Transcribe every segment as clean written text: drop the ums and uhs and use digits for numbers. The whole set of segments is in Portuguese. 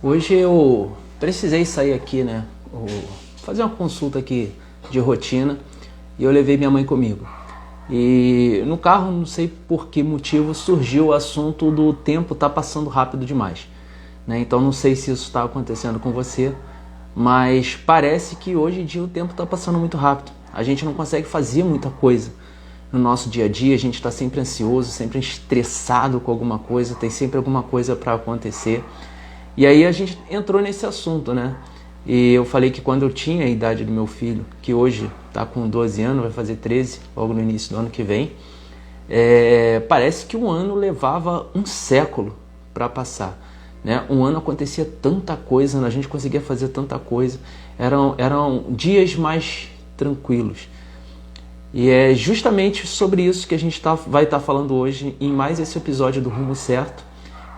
Hoje eu precisei sair aqui, né? Fazer uma consulta aqui de rotina e eu levei minha mãe comigo. E no carro, não sei por que motivo, surgiu o assunto do tempo tá passando rápido demais, né? Então não sei se isso está acontecendo com você, mas parece que hoje em dia o tempo está passando muito rápido. A gente não consegue fazer muita coisa no nosso dia a dia, a gente está sempre ansioso, sempre estressado com alguma coisa, tem sempre alguma coisa para acontecer. E aí a gente entrou nesse assunto, né? E eu falei que quando eu tinha a idade do meu filho, que hoje está com 12 anos, vai fazer 13, logo no início do ano que vem, parece que um ano levava um século para passar, né? Um ano acontecia tanta coisa, a gente conseguia fazer tanta coisa, eram dias mais tranquilos. E é justamente sobre isso que a gente vai estar falando hoje em mais esse episódio do Rumo Certo,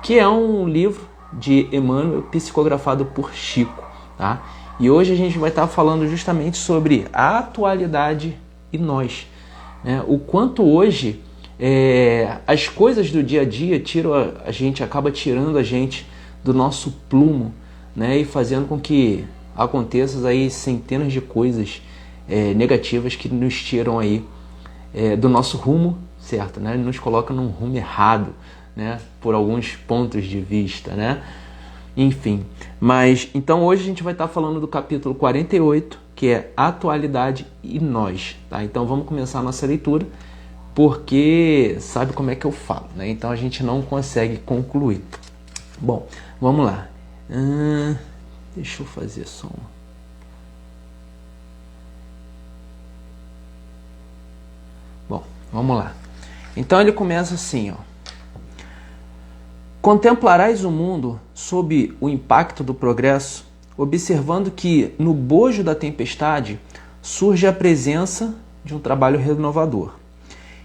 que é um livro de Emmanuel, psicografado por Chico, tá? E hoje a gente vai estar falando justamente sobre a atualidade e nós, né? O quanto hoje as coisas do dia a dia tiram a gente, acaba tirando a gente do nosso plumo, né? E fazendo com que aconteçam aí centenas de coisas negativas que nos tiram aí do nosso rumo certo, né? Nos coloca num rumo errado, né? Por alguns pontos de vista, né? Enfim, mas então hoje a gente vai estar falando do capítulo 48, que é Atualidade e Nós, tá? Então vamos começar a nossa leitura, porque sabe como é que eu falo, né? Então a gente não consegue concluir. Bom, vamos lá. Deixa eu fazer só uma. Bom, vamos lá. Então ele começa assim, ó. Contemplarás o mundo sob o impacto do progresso, observando que no bojo da tempestade surge a presença de um trabalho renovador.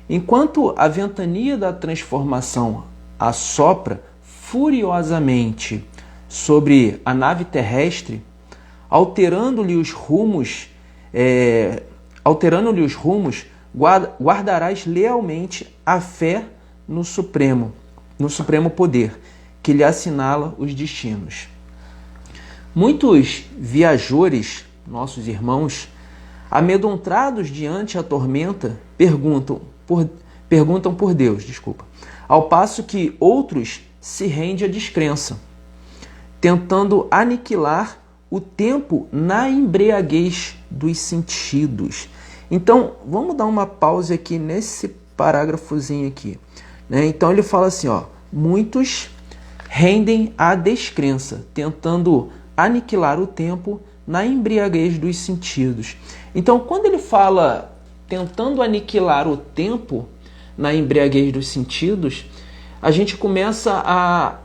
Enquanto a ventania da transformação assopra furiosamente sobre a nave terrestre, alterando-lhe os rumos, guardarás lealmente a fé no Supremo poder, que lhe assinala os destinos. Muitos viajores, nossos irmãos, amedrontados diante a tormenta, perguntam por Deus, ao passo que outros se rendem à descrença, tentando aniquilar o tempo na embriaguez dos sentidos. Então, vamos dar uma pausa aqui nesse parágrafozinho aqui, né? Então ele fala assim, ó, muitos rendem à descrença, tentando aniquilar o tempo na embriaguez dos sentidos. Então, quando ele fala tentando aniquilar o tempo na embriaguez dos sentidos, a gente começa a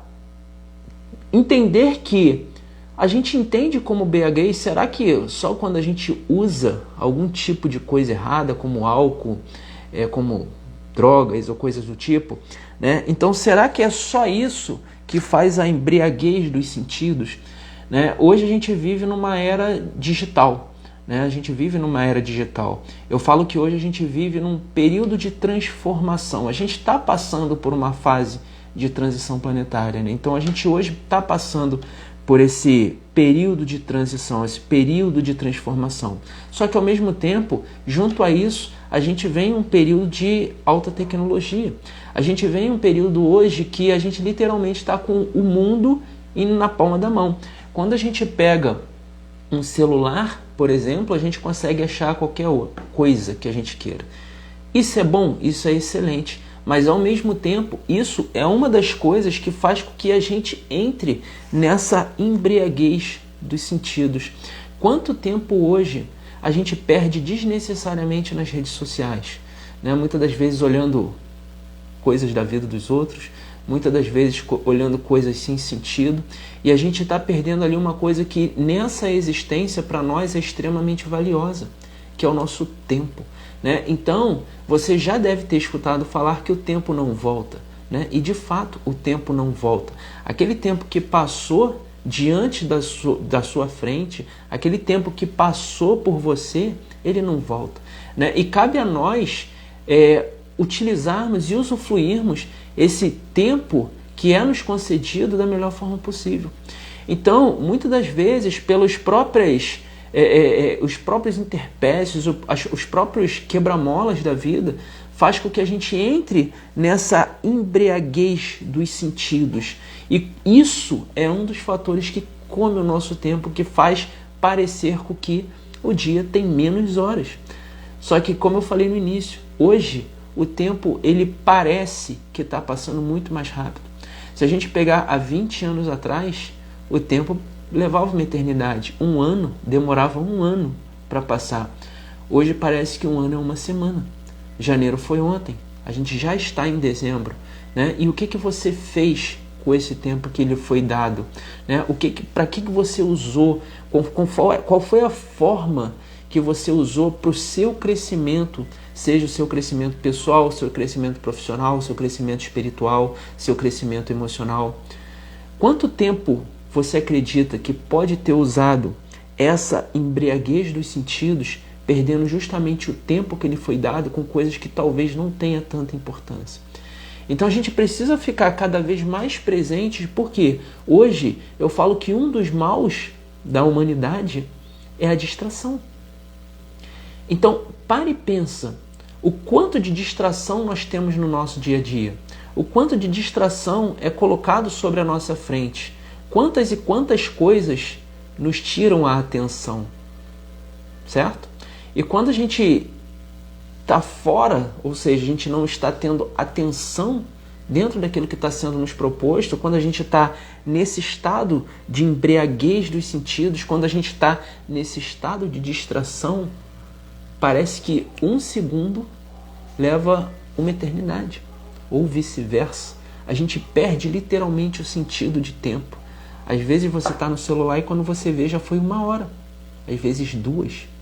entender que a gente entende como embriaguez, será que só quando a gente usa algum tipo de coisa errada, como álcool, como drogas ou coisas do tipo, né? Então, será que é só isso que faz a embriaguez dos sentidos, né? Hoje a gente vive numa era digital, né? A gente vive numa era digital. Eu falo que hoje a gente vive num período de transformação. A gente está passando por uma fase de transição planetária, né? Então, a gente hoje está passando por esse período de transição, esse período de transformação. Só que, ao mesmo tempo, junto a isso, a gente vem um período de alta tecnologia. A gente vem um período hoje que a gente literalmente está com o mundo indo na palma da mão. Quando a gente pega um celular, por exemplo, a gente consegue achar qualquer coisa que a gente queira. Isso é bom, isso é excelente. Mas, ao mesmo tempo, isso é uma das coisas que faz com que a gente entre nessa embriaguez dos sentidos. Quanto tempo hoje a gente perde desnecessariamente nas redes sociais, né? Muitas das vezes olhando coisas da vida dos outros, muitas das vezes olhando coisas sem sentido, e a gente está perdendo ali uma coisa que nessa existência para nós é extremamente valiosa, que é o nosso tempo, né? Então, você já deve ter escutado falar que o tempo não volta, né? E de fato o tempo não volta. Aquele tempo que passou diante da sua frente, aquele tempo que passou por você, ele não volta, né? E cabe a nós utilizarmos e usufruirmos esse tempo que é nos concedido da melhor forma possível. Então, muitas das vezes, pelos os próprios intempéries, os próprios quebra-molas da vida, faz com que a gente entre nessa embriaguez dos sentidos. E isso é um dos fatores que come o nosso tempo, que faz parecer com que o dia tem menos horas. Só que, como eu falei no início, hoje o tempo ele parece que está passando muito mais rápido. Se a gente pegar há 20 anos atrás, o tempo levava uma eternidade. Um ano demorava um ano para passar. Hoje parece que um ano é uma semana. Janeiro foi ontem. A gente já está em dezembro, né? E o que você fez com esse tempo que lhe foi dado, né? Para que você usou? Qual foi a forma que você usou para o seu crescimento, seja o seu crescimento pessoal, o seu crescimento profissional, o seu crescimento espiritual, seu crescimento emocional? Quanto tempo você acredita que pode ter usado essa embriaguez dos sentidos, perdendo justamente o tempo que lhe foi dado com coisas que talvez não tenha tanta importância? Então a gente precisa ficar cada vez mais presente, porque hoje eu falo que um dos maus da humanidade é a distração. Então pare e pensa o quanto de distração nós temos no nosso dia a dia, o quanto de distração é colocado sobre a nossa frente, quantas e quantas coisas nos tiram a atenção, certo? E quando a gente está fora, ou seja, a gente não está tendo atenção dentro daquilo que está sendo nos proposto, quando a gente está nesse estado de embriaguez dos sentidos, quando a gente está nesse estado de distração, parece que um segundo leva uma eternidade, ou vice-versa. A gente perde literalmente o sentido de tempo. Às vezes você está no celular e quando você vê já foi 1 hora, às vezes 2.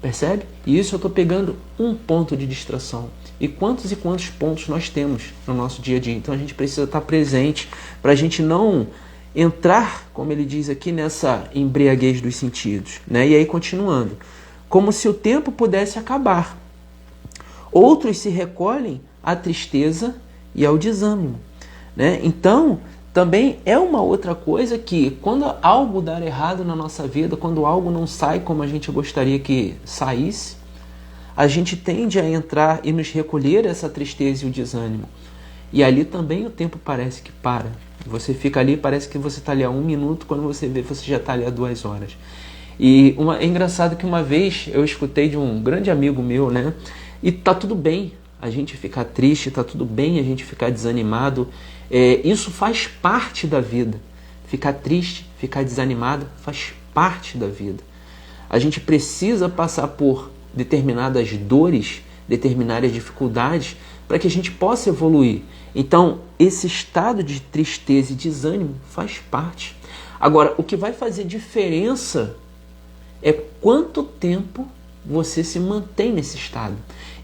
Percebe? E isso eu estou pegando um ponto de distração. E quantos pontos nós temos no nosso dia a dia? Então a gente precisa estar presente para a gente não entrar, como ele diz aqui, nessa embriaguez dos sentidos, né? E aí continuando. Como se o tempo pudesse acabar. Outros se recolhem à tristeza e ao desânimo, né? Então, também é uma outra coisa que quando algo dar errado na nossa vida, quando algo não sai como a gente gostaria que saísse, a gente tende a entrar e nos recolher essa tristeza e o desânimo. E ali também o tempo parece que para. Você fica ali, parece que você está ali há 1 minuto, quando você vê, você já está ali há 2 horas. E é engraçado que uma vez eu escutei de um grande amigo meu, né? E tá tudo bem a gente ficar triste, tá tudo bem a gente ficar desanimado. Isso faz parte da vida. Ficar triste, ficar desanimado, faz parte da vida. A gente precisa passar por determinadas dores, determinadas dificuldades, para que a gente possa evoluir. Então, esse estado de tristeza e desânimo faz parte. Agora, o que vai fazer diferença é quanto tempo você se mantém nesse estado.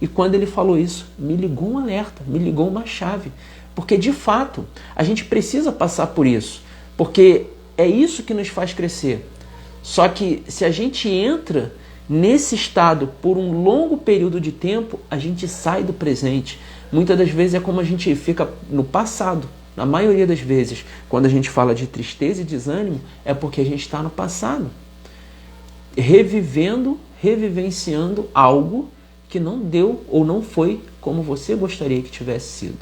E quando ele falou isso, me ligou um alerta, me ligou uma chave. Porque, de fato, a gente precisa passar por isso. Porque é isso que nos faz crescer. Só que se a gente entra nesse estado por um longo período de tempo, a gente sai do presente. Muitas das vezes é como a gente fica no passado. Na maioria das vezes, quando a gente fala de tristeza e desânimo, é porque a gente está no passado. Revivenciando algo que não deu ou não foi como você gostaria que tivesse sido.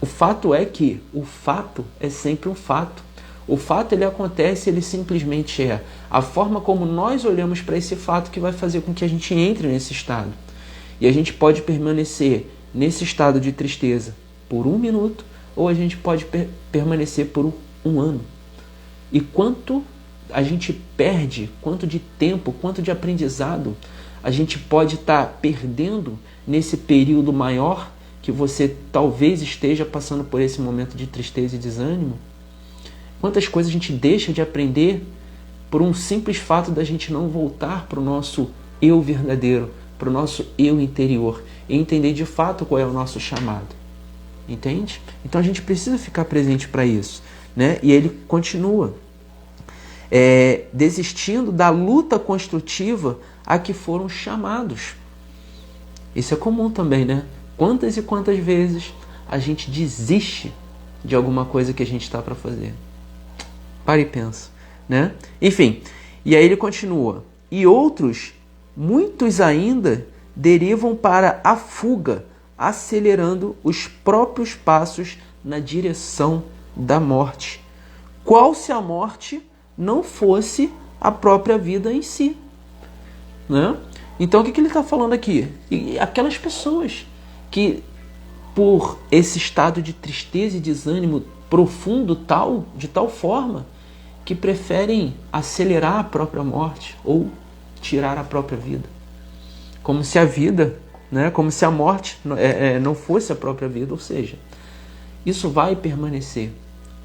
O fato é que o fato é sempre um fato. O fato ele acontece, ele simplesmente é. A forma como nós olhamos para esse fato que vai fazer com que a gente entre nesse estado. E a gente pode permanecer nesse estado de tristeza por 1 minuto, ou a gente pode permanecer por 1 ano. E quanto a gente perde, quanto de tempo, quanto de aprendizado a gente pode estar perdendo nesse período maior que você talvez esteja passando por esse momento de tristeza e desânimo. Quantas coisas a gente deixa de aprender por um simples fato da gente não voltar para o nosso eu verdadeiro, para o nosso eu interior e entender de fato qual é o nosso chamado. Entende? Então a gente precisa ficar presente para isso, né? E ele continua. Desistindo da luta construtiva a que foram chamados. Isso é comum também, né? Quantas e quantas vezes a gente desiste de alguma coisa que a gente está para fazer? Para e pensa, né? Enfim, e aí ele continua. E outros, muitos ainda, derivam para a fuga, acelerando os próprios passos na direção da morte. Qual se a morte não fosse a própria vida em si, né? Então o que ele está falando aqui? E aquelas pessoas que, por esse estado de tristeza e desânimo profundo de tal forma, que preferem acelerar a própria morte ou tirar a própria vida. Como se a vida, né, como se a morte não fosse a própria vida, ou seja, isso vai permanecer.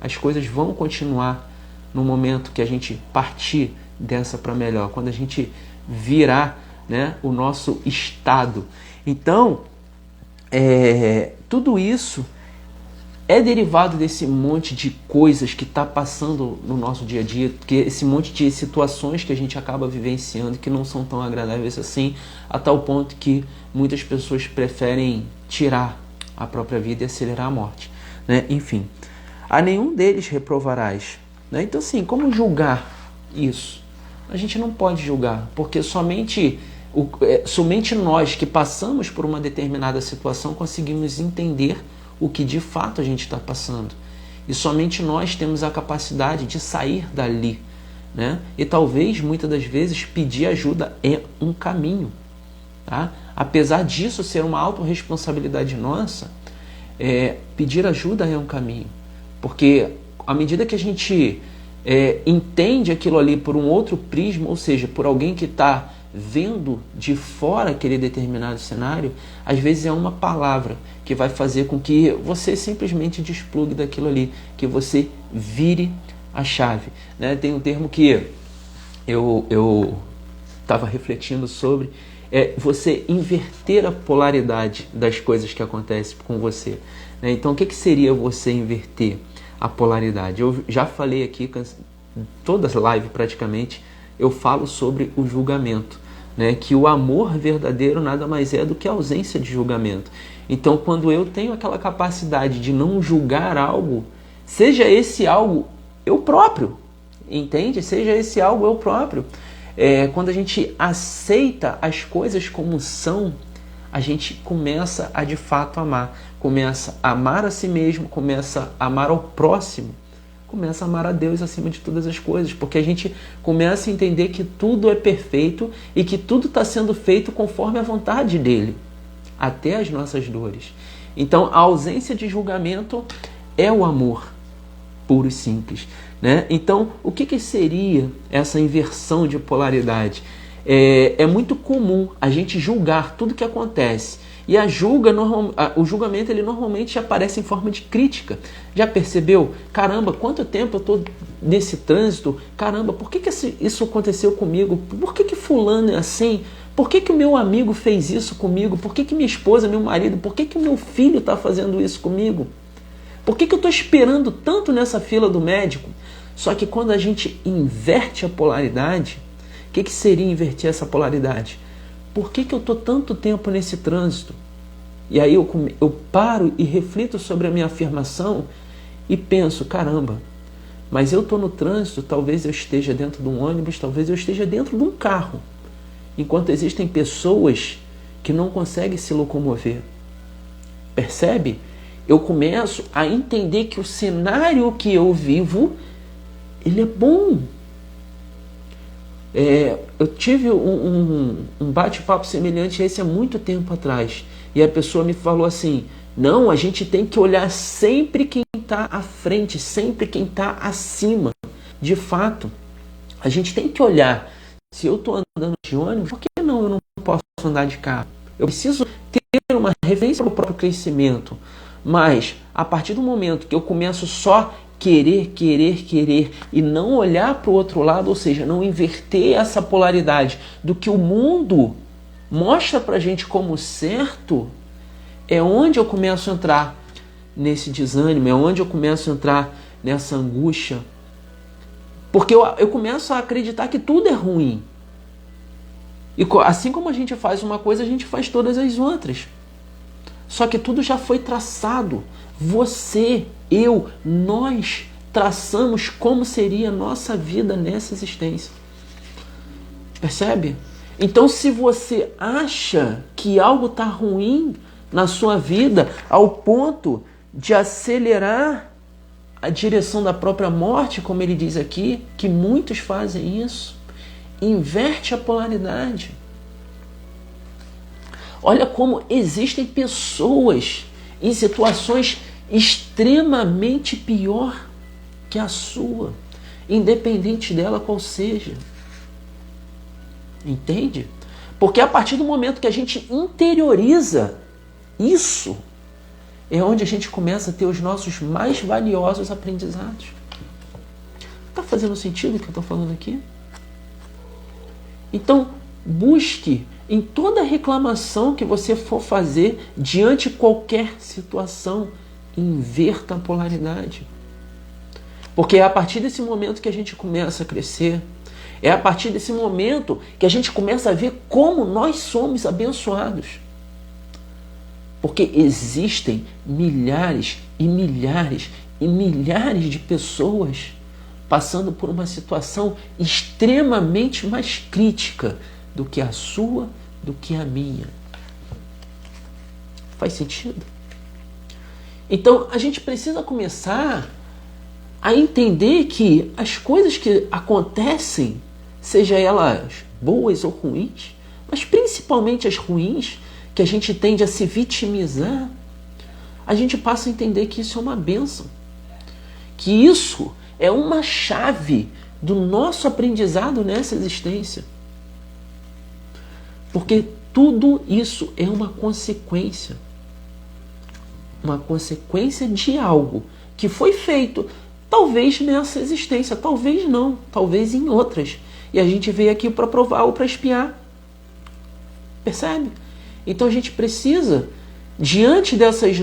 As coisas vão continuar no momento que a gente partir dessa para melhor, quando a gente virar, né, o nosso estado. Então, tudo isso é derivado desse monte de coisas que está passando no nosso dia a dia, que esse monte de situações que a gente acaba vivenciando que não são tão agradáveis assim, a tal ponto que muitas pessoas preferem tirar a própria vida e acelerar a morte, né? Enfim, a nenhum deles reprovarás, né? Então, assim, como julgar isso? A gente não pode julgar, porque somente nós que passamos por uma determinada situação conseguimos entender o que de fato a gente está passando. E somente nós temos a capacidade de sair dali, né? E talvez, muitas das vezes, pedir ajuda é um caminho, tá? Apesar disso ser uma autorresponsabilidade nossa, pedir ajuda é um caminho. Porque à medida que a gente entende aquilo ali por um outro prisma, ou seja, por alguém que está vendo de fora aquele determinado cenário, às vezes é uma palavra que vai fazer com que você simplesmente desplugue daquilo ali, que você vire a chave, né? Tem um termo que eu estava refletindo sobre, você inverter a polaridade das coisas que acontecem com você, né? Então o que seria você inverter a polaridade? Eu já falei aqui, toda live praticamente, eu falo sobre o julgamento, né? Que o amor verdadeiro nada mais é do que a ausência de julgamento. Então, quando eu tenho aquela capacidade de não julgar algo, seja esse algo eu próprio, entende? Seja esse algo eu próprio. Quando a gente aceita as coisas como são, a gente começa a de fato amar. Começa a amar a si mesmo, começa a amar ao próximo, começa a amar a Deus acima de todas as coisas, porque a gente começa a entender que tudo é perfeito e que tudo está sendo feito conforme a vontade dele, até as nossas dores. Então, a ausência de julgamento é o amor puro e simples, né? Então, o que seria essa inversão de polaridade? É muito comum a gente julgar tudo que acontece. E o julgamento ele normalmente aparece em forma de crítica. Já percebeu? Caramba, quanto tempo eu estou nesse trânsito? Caramba, por que isso aconteceu comigo? Por que fulano é assim? Por que o meu amigo fez isso comigo? Por que minha esposa, meu marido, por que o meu filho está fazendo isso comigo? Por que eu estou esperando tanto nessa fila do médico? Só que quando a gente inverte a polaridade, o que seria inverter essa polaridade? Por que eu estou tanto tempo nesse trânsito? E aí eu paro e reflito sobre a minha afirmação e penso, caramba, mas eu estou no trânsito, talvez eu esteja dentro de um ônibus, talvez eu esteja dentro de um carro, enquanto existem pessoas que não conseguem se locomover. Percebe? Eu começo a entender que o cenário que eu vivo, ele é bom. Eu tive um bate-papo semelhante a esse há muito tempo atrás. E a pessoa me falou assim, não, a gente tem que olhar sempre quem está à frente, sempre quem está acima. De fato, a gente tem que olhar. Se eu estou andando de ônibus, por que eu não posso andar de carro? Eu preciso ter uma referência para o próprio crescimento. Mas, a partir do momento que eu começo só querer e não olhar para o outro lado, ou seja, não inverter essa polaridade do que o mundo mostra para a gente como certo, é onde eu começo a entrar nesse desânimo, é onde eu começo a entrar nessa angústia. Porque eu começo a acreditar que tudo é ruim. E assim como a gente faz uma coisa, a gente faz todas as outras. Só que tudo já foi traçado. Você, eu, nós traçamos como seria a nossa vida nessa existência. Percebe? Então, se você acha que algo está ruim na sua vida ao ponto de acelerar a direção da própria morte, como ele diz aqui, que muitos fazem isso, inverte a polaridade. Olha como existem pessoas em situações extremamente pior que a sua, independente dela qual seja. Entende? Porque a partir do momento que a gente interioriza isso, é onde a gente começa a ter os nossos mais valiosos aprendizados. Está fazendo sentido o que eu estou falando aqui? Então, busque em toda reclamação que você for fazer diante de qualquer situação, inverta a polaridade. Porque é a partir desse momento que a gente começa a crescer, é a partir desse momento que a gente começa a ver como nós somos abençoados. Porque existem milhares e milhares e milhares de pessoas passando por uma situação extremamente mais crítica do que a sua, do que a minha. Faz sentido? Então, a gente precisa começar a entender que as coisas que acontecem, seja elas boas ou ruins, mas principalmente as ruins, que a gente tende a se vitimizar, a gente passa a entender que isso é uma bênção. Que isso é uma chave do nosso aprendizado nessa existência. Porque tudo isso é uma consequência. Uma consequência de algo que foi feito, talvez nessa existência, talvez não, talvez em outras. E a gente veio aqui para provar ou para espiar. Percebe? Então a gente precisa, diante desses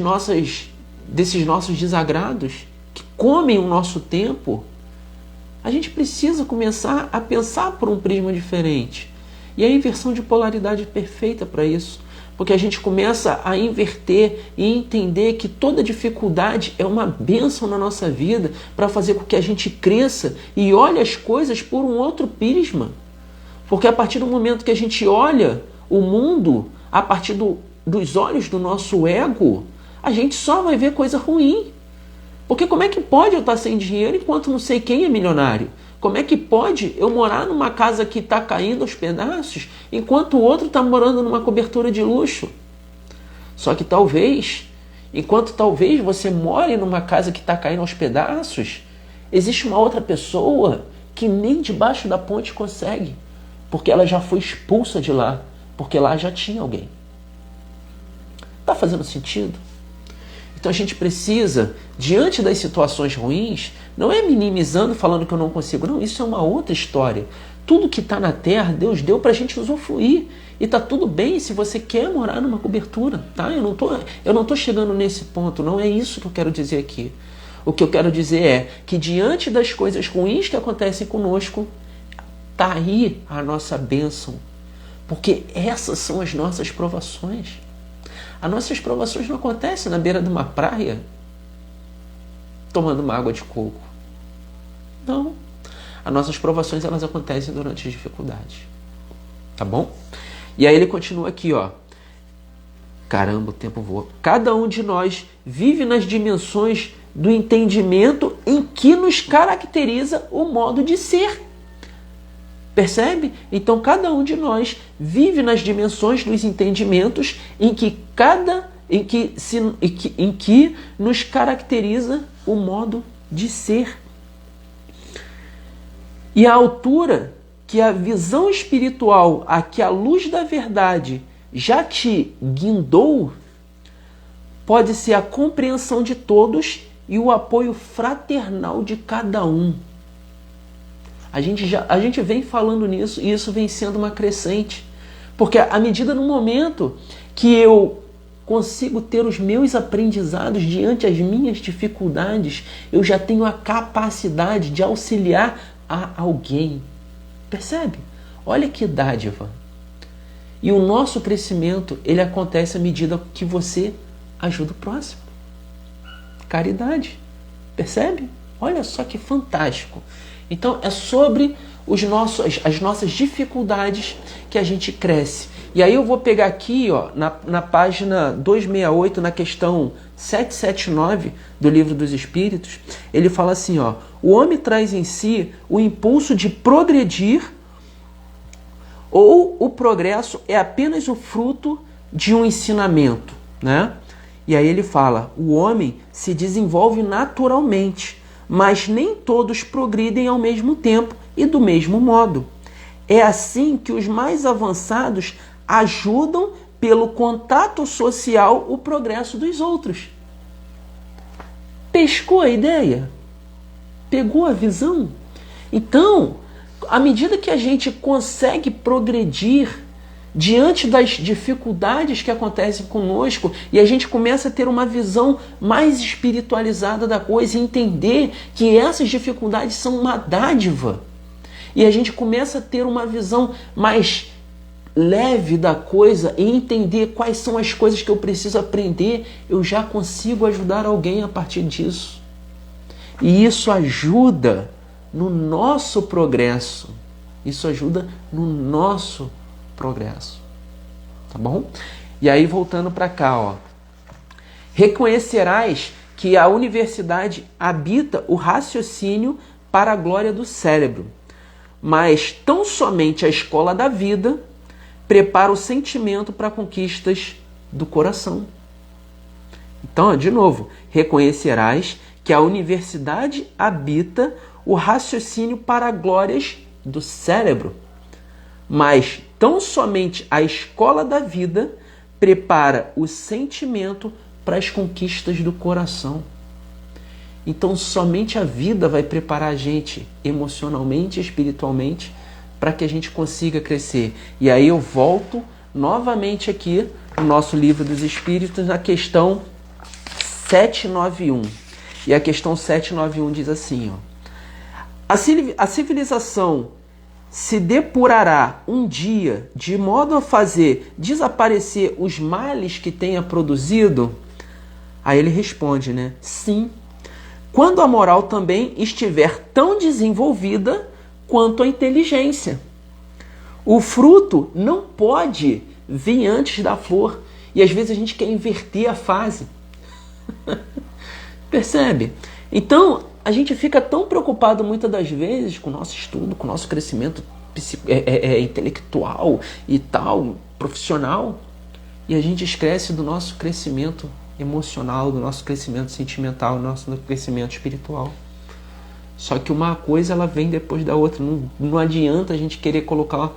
nossos desagrados, que comem o nosso tempo, a gente precisa começar a pensar por um prisma diferente. E a inversão de polaridade é perfeita para isso. Porque a gente começa a inverter e entender que toda dificuldade é uma bênção na nossa vida para fazer com que a gente cresça e olhe as coisas por um outro prisma. Porque a partir do momento que a gente olha o mundo a partir dos olhos do nosso ego, a gente só vai ver coisa ruim. Porque como é que pode eu estar sem dinheiro enquanto não sei quem é milionário? Como é que pode eu morar numa casa que está caindo aos pedaços enquanto o outro está morando numa cobertura de luxo? Só que enquanto talvez você more numa casa que está caindo aos pedaços, existe uma outra pessoa que nem debaixo da ponte consegue, porque ela já foi expulsa de lá, porque lá já tinha alguém. Está fazendo sentido? Então a gente precisa, diante das situações ruins, não é minimizando, falando que eu não consigo. Não, isso é uma outra história. Tudo que está na terra, Deus deu para a gente usufruir. E está tudo bem se você quer morar numa cobertura. Tá? Eu não tô chegando nesse ponto, não é isso que eu quero dizer aqui. O que eu quero dizer é que diante das coisas ruins que acontecem conosco, está aí a nossa bênção. Porque essas são as nossas provações. As nossas provações não acontecem na beira de uma praia tomando uma água de coco. Não. As nossas provações elas acontecem durante as dificuldades. Tá bom? E aí ele continua aqui, ó. Caramba, o tempo voa. Cada um de nós vive nas dimensões do entendimento em que nos caracteriza o modo de ser. Percebe? Então cada um de nós vive nas dimensões dos entendimentos em que nos caracteriza o modo de ser. E a altura que a visão espiritual a que a luz da verdade já te guindou pode ser a compreensão de todos e o apoio fraternal de cada um. A gente vem falando nisso e isso vem sendo uma crescente. Porque à medida no momento que eu consigo ter os meus aprendizados diante das minhas dificuldades, eu já tenho a capacidade de auxiliar a alguém. Percebe? Olha que dádiva. E o nosso crescimento, ele acontece à medida que você ajuda o próximo. Caridade. Percebe? Olha só que fantástico. Então é sobre as nossas dificuldades que a gente cresce. E aí eu vou pegar aqui, ó, na página 268, na questão 779 do Livro dos Espíritos, ele fala assim, ó: o homem traz em si o impulso de progredir, ou o progresso é apenas o fruto de um ensinamento, né? E aí ele fala: o homem se desenvolve naturalmente, mas nem todos progridem ao mesmo tempo e do mesmo modo. É assim que os mais avançados ajudam pelo contato social o progresso dos outros. Pescou a ideia? Pegou a visão? Então, à medida que a gente consegue progredir diante das dificuldades que acontecem conosco e a gente começa a ter uma visão mais espiritualizada da coisa e entender que essas dificuldades são uma dádiva, e a gente começa a ter uma visão mais leve da coisa e entender quais são as coisas que eu preciso aprender, eu já consigo ajudar alguém a partir disso. E isso ajuda no nosso progresso. Isso ajuda no nosso progresso. Tá bom? E aí, voltando para cá, ó. Reconhecerás que a universidade habita o raciocínio para a glória do cérebro, mas tão somente a escola da vida prepara o sentimento para conquistas do coração. Então, de novo, reconhecerás que a universidade habita o raciocínio para as glórias do cérebro, mas tão somente a escola da vida prepara o sentimento para as conquistas do coração. Então, somente a vida vai preparar a gente emocionalmente e espiritualmente para que a gente consiga crescer. E aí eu volto novamente aqui no nosso Livro dos Espíritos, na questão 791. E a questão 791 diz assim, ó: a civilização se depurará um dia de modo a fazer desaparecer os males que tenha produzido? Aí ele responde, né? Sim, quando a moral também estiver tão desenvolvida quanto a inteligência. O fruto não pode vir antes da flor. E às vezes a gente quer inverter a fase. Percebe? Então, a gente fica tão preocupado muitas das vezes com o nosso estudo, com o nosso crescimento intelectual e tal, profissional, e a gente esquece do nosso crescimento emocional, do nosso crescimento sentimental, do nosso crescimento espiritual. Só que uma coisa ela vem depois da outra. Não adianta a gente querer colocar,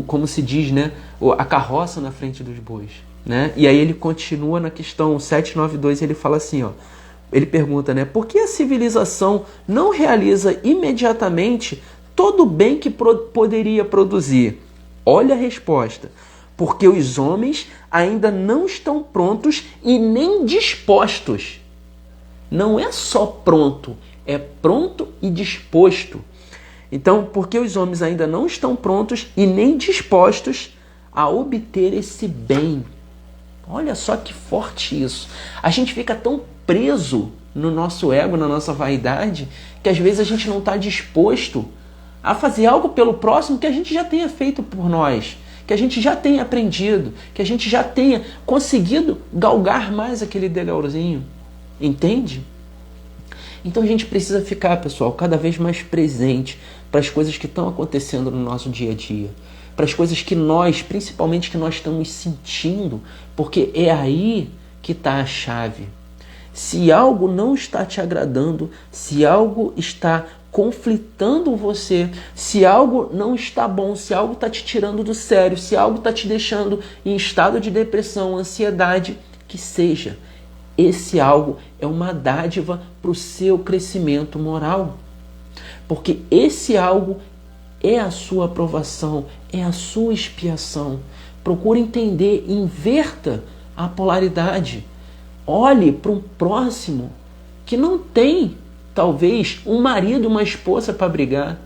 como se diz, né, a carroça na frente dos bois, né? E aí ele continua na questão 792 e ele fala assim, ó, ele pergunta, né, por que a civilização não realiza imediatamente todo o bem que poderia produzir? Olha a resposta: porque os homens ainda não estão prontos e nem dispostos. Não é só pronto, é pronto e disposto. Então, porque os homens ainda não estão prontos e nem dispostos a obter esse bem. Olha só que forte isso. A gente fica tão preso no nosso ego, na nossa vaidade, que às vezes a gente não está disposto a fazer algo pelo próximo que a gente já tenha feito por nós, que a gente já tenha aprendido, que a gente já tenha conseguido galgar mais aquele degrauzinho. Entende? Então a gente precisa ficar, pessoal, cada vez mais presente para as coisas que estão acontecendo no nosso dia a dia, para as coisas que nós, principalmente que nós estamos sentindo, porque é aí que está a chave. Se algo não está te agradando, se algo está conflitando você, se algo não está bom, se algo está te tirando do sério, se algo está te deixando em estado de depressão, ansiedade, que seja, esse algo é uma dádiva para o seu crescimento moral. Porque esse algo é a sua aprovação, é a sua expiação. Procure entender, inverta a polaridade. Olhe para um próximo que não tem, talvez, um marido e uma esposa para brigar.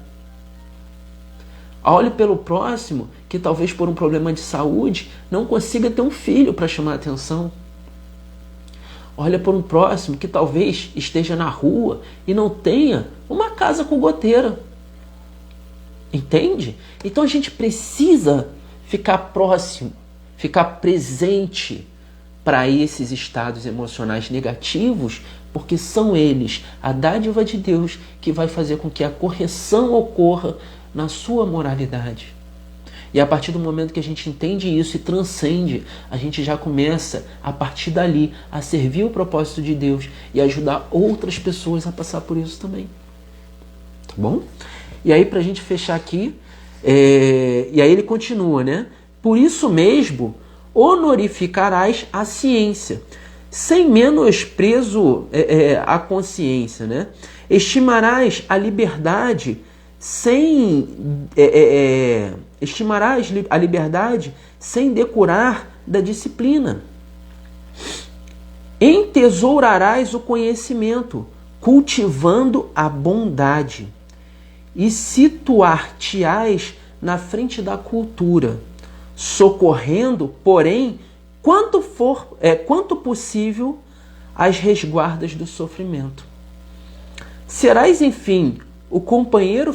Olhe pelo próximo que talvez por um problema de saúde não consiga ter um filho para chamar a atenção. Olha para um próximo que talvez esteja na rua e não tenha uma casa com goteira. Entende? Então a gente precisa ficar próximo, ficar presente para esses estados emocionais negativos, porque são eles, a dádiva de Deus, que vai fazer com que a correção ocorra na sua moralidade. E a partir do momento que a gente entende isso e transcende, a gente já começa, a partir dali, a servir o propósito de Deus e ajudar outras pessoas a passar por isso também. Tá bom? E aí, para a gente fechar aqui, e aí ele continua, né? Por isso mesmo, honorificarás a ciência, sem menosprezo à consciência, né? Estimarás a liberdade estimarás a liberdade sem decurar da disciplina. Entesourarás o conhecimento, cultivando a bondade, e situar-te-ás na frente da cultura, socorrendo, porém, quanto possível, as resguardas do sofrimento. Serás, enfim, o companheiro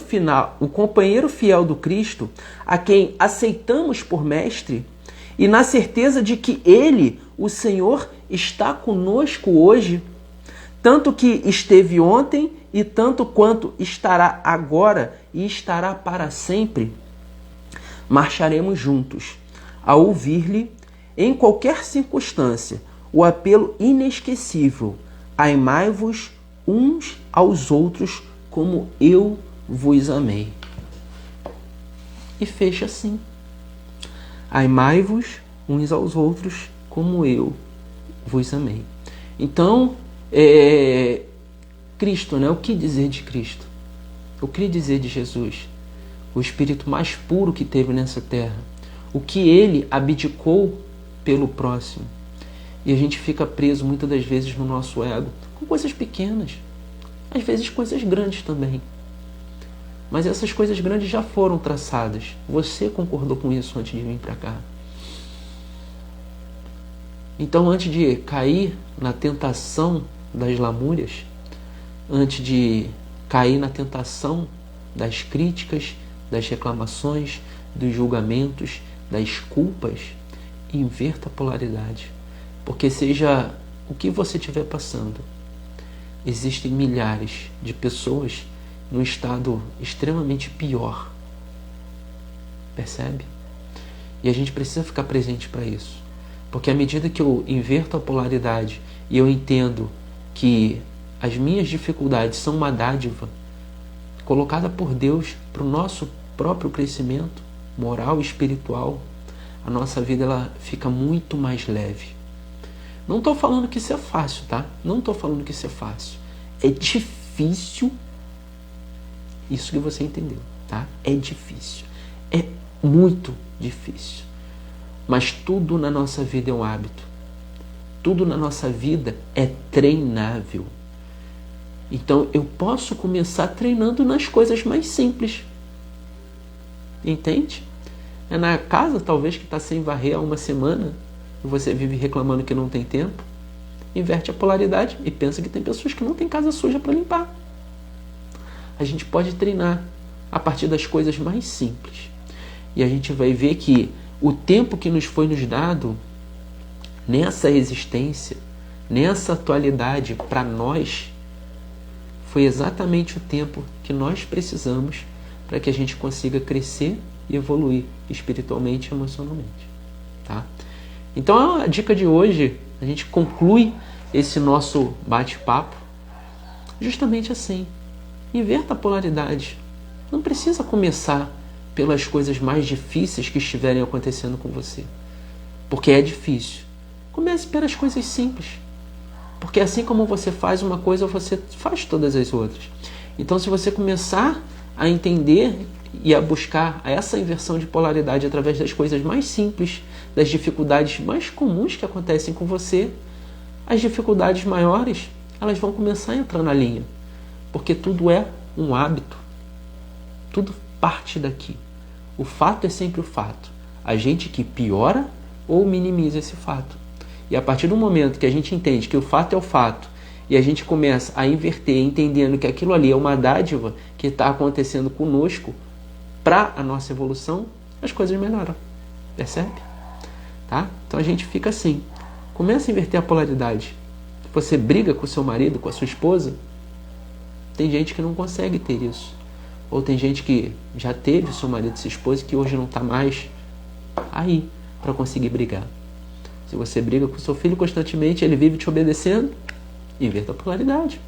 fiel do Cristo, a quem aceitamos por mestre, e na certeza de que Ele, o Senhor, está conosco hoje, tanto que esteve ontem e tanto quanto estará agora e estará para sempre, marcharemos juntos, a ouvir-lhe, em qualquer circunstância, o apelo inesquecível: amai-vos uns aos outros como eu vos amei. E fecha assim: amai-vos uns aos outros como eu vos amei. Então, Cristo, né? O que dizer de Cristo? O que dizer de Jesus? O Espírito mais puro que teve nessa terra. O que ele abdicou pelo próximo. E a gente fica preso muitas das vezes no nosso ego com coisas pequenas. Às vezes coisas grandes também. Mas essas coisas grandes já foram traçadas. Você concordou com isso antes de vir para cá. Então, antes de cair na tentação das lamúrias, antes de cair na tentação das críticas, das reclamações, dos julgamentos, das culpas, inverta a polaridade. Porque seja o que você estiver passando, existem milhares de pessoas num estado extremamente pior. Percebe? E a gente precisa ficar presente para isso. Porque à medida que eu inverto a polaridade e eu entendo que as minhas dificuldades são uma dádiva colocada por Deus para o nosso próprio crescimento moral e espiritual, a nossa vida ela fica muito mais leve. Não estou falando que isso é fácil, tá? Não estou falando que isso é fácil. É difícil. Isso que você entendeu, tá? É difícil. É muito difícil. Mas tudo na nossa vida é um hábito. Tudo na nossa vida é treinável. Então eu posso começar treinando nas coisas mais simples. Entende? É na casa, talvez, que está sem varrer há uma semana, e você vive reclamando que não tem tempo. Inverte a polaridade e pensa que tem pessoas que não têm casa suja para limpar. A gente pode treinar a partir das coisas mais simples. E a gente vai ver que o tempo que nos foi nos dado, nessa existência, nessa atualidade, para nós, foi exatamente o tempo que nós precisamos para que a gente consiga crescer e evoluir espiritualmente e emocionalmente. Tá? Então a dica de hoje, a gente conclui esse nosso bate-papo justamente assim. Inverta a polaridade. Não precisa começar pelas coisas mais difíceis que estiverem acontecendo com você. Porque é difícil. Comece pelas coisas simples. Porque assim como você faz uma coisa, você faz todas as outras. Então, se você começar a entender e a buscar essa inversão de polaridade através das coisas mais simples, das dificuldades mais comuns que acontecem com você, as dificuldades maiores, elas vão começar a entrar na linha. Porque tudo é um hábito. Tudo parte daqui. O fato é sempre o fato. A gente que piora ou minimiza esse fato. E a partir do momento que a gente entende que o fato é o fato, e a gente começa a inverter, entendendo que aquilo ali é uma dádiva que está acontecendo conosco para a nossa evolução, as coisas melhoram. Percebe? Tá? Então a gente fica assim. Começa a inverter a polaridade. Você briga com o seu marido, com a sua esposa, tem gente que não consegue ter isso. Ou tem gente que já teve seu marido e sua esposa que hoje não está mais aí para conseguir brigar. Se você briga com o seu filho constantemente, ele vive te obedecendo, inverta a polaridade.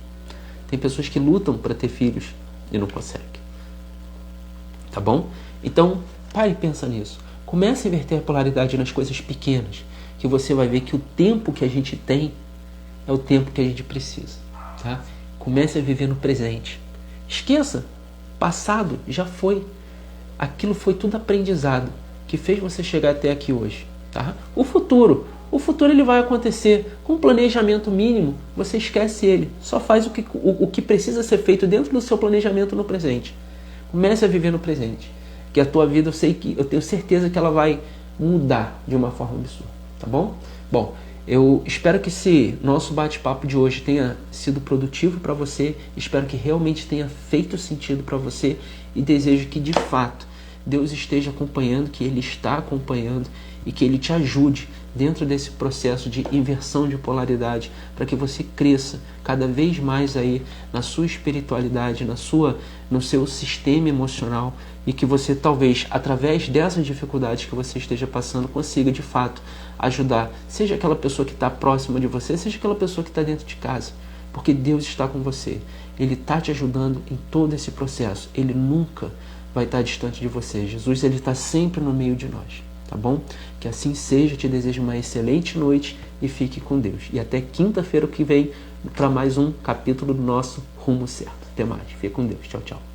Tem pessoas que lutam para ter filhos e não conseguem. Tá bom? Então, pare e pensa nisso. Comece a inverter a polaridade nas coisas pequenas, que você vai ver que o tempo que a gente tem é o tempo que a gente precisa. Tá? Comece a viver no presente. Esqueça. Passado já foi. Aquilo foi tudo aprendizado que fez você chegar até aqui hoje. Tá? O futuro ele vai acontecer com um planejamento mínimo. Você esquece ele. Só faz o que precisa ser feito dentro do seu planejamento no presente. Comece a viver no presente. Que a tua vida, eu tenho certeza que ela vai mudar de uma forma absurda. Tá bom? Bom, eu espero que esse nosso bate-papo de hoje tenha sido produtivo para você. Espero que realmente tenha feito sentido para você. E desejo que, de fato, Deus esteja acompanhando, que Ele está acompanhando e que Ele te ajude dentro desse processo de inversão de polaridade, para que você cresça cada vez mais aí na sua espiritualidade, no seu sistema emocional, e que você talvez, através dessas dificuldades que você esteja passando, consiga de fato ajudar, seja aquela pessoa que está próxima de você, seja aquela pessoa que está dentro de casa, porque Deus está com você, Ele está te ajudando em todo esse processo, Ele nunca vai estar distante de você. Jesus, Ele está sempre no meio de nós. Tá bom? Que assim seja, te desejo uma excelente noite e fique com Deus. E até quinta-feira que vem para mais um capítulo do nosso Rumo Certo. Até mais. Fique com Deus. Tchau, tchau.